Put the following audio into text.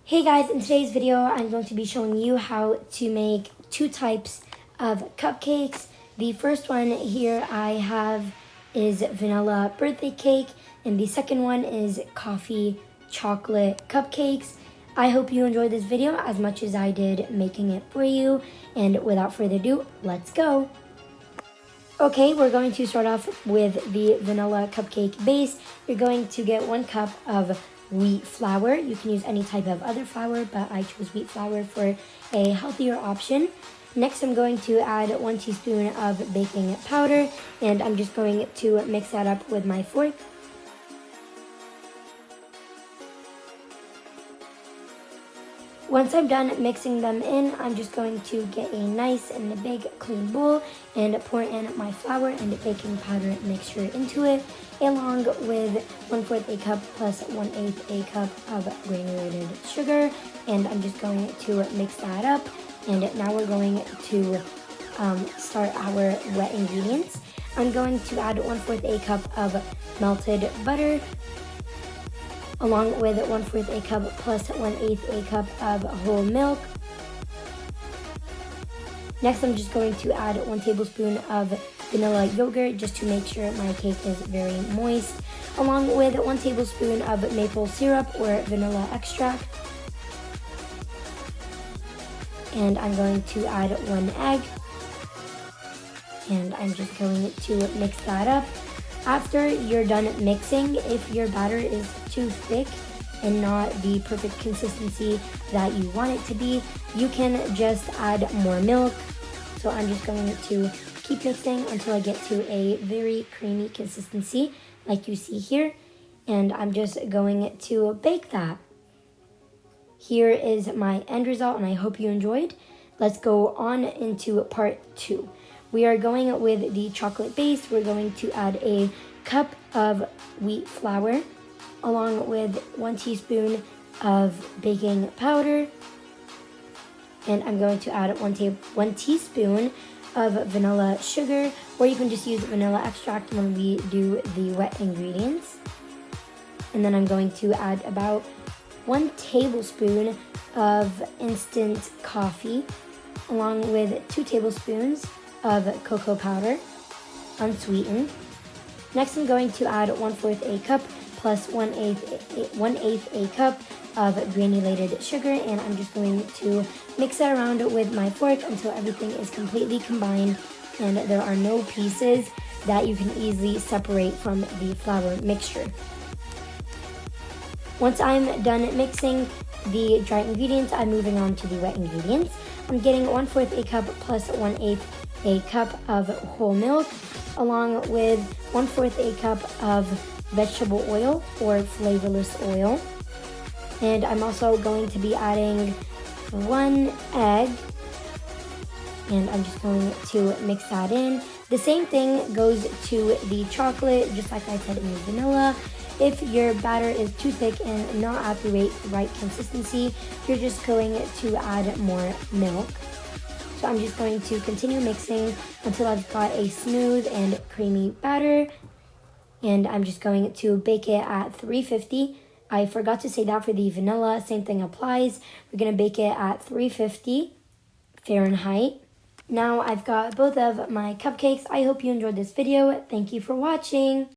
Hey guys, in today's video I'm going to be showing you how to make two types of cupcakes. The first one here I have is vanilla birthday cake, and the second one is coffee chocolate cupcakes. I hope you enjoyed this video as much as I did making it for you, and without further ado, let's go. Okay, we're going to start off with the vanilla cupcake base. You're going to get 1 cup of wheat flour. You can use any type of other flour, but I chose wheat flour for a healthier option. Next, I'm going to add 1 teaspoon of baking powder, and I'm just going to mix that up with my fork. Once I'm done mixing them in, I'm just going to get a nice and a big clean bowl and pour in my flour and baking powder mixture into it, along with 1/4 a cup plus 1/8 a cup of granulated sugar. And I'm just going to mix that up. And now we're going to start our wet ingredients. I'm going to add 1/4 a cup of melted butter, along with 1/4 a cup plus 1/8 a cup of whole milk. Next, I'm just going to add 1 tablespoon of vanilla yogurt just to make sure my cake is very moist, along with 1 tablespoon of maple syrup or vanilla extract. And I'm going to add 1 egg. And I'm just going to mix that up. After you're done mixing, if your batter is too thick and not the perfect consistency that you want it to be, you can just add more milk. So I'm just going to keep mixing until I get to a very creamy consistency like you see here. And I'm just going to bake that. Here is my end result, and I hope you enjoyed. Let's go on into part 2. We are going with the chocolate base. We're going to add a cup of wheat flour, along with 1 teaspoon of baking powder. And I'm going to add 1 teaspoon of vanilla sugar, or you can just use vanilla extract when we do the wet ingredients. And then I'm going to add about 1 tablespoon of instant coffee, along with 2 tablespoons of cocoa powder, unsweetened. Next, I'm going to add 1/4 a cup plus 1/8 a cup of granulated sugar, and I'm just going to mix that around with my fork until everything is completely combined and there are no pieces that you can easily separate from the flour mixture. Once I'm done mixing the dry ingredients, I'm moving on to the wet ingredients. I'm getting 1/4 a cup plus 1/8 a cup of whole milk, along with 1/4 a cup of vegetable oil or flavorless oil. And I'm also going to be adding 1 egg, and I'm just going to mix that in. The same thing goes to the chocolate, just like I said in the vanilla. If your batter is too thick and not at the right consistency, you're just going to add more milk. So I'm just going to continue mixing until I've got a smooth and creamy batter. And I'm just going to bake it at 350. I forgot to say that for the vanilla, same thing applies. We're gonna bake it at 350 Fahrenheit. Now I've got both of my cupcakes. I hope you enjoyed this video. Thank you for watching.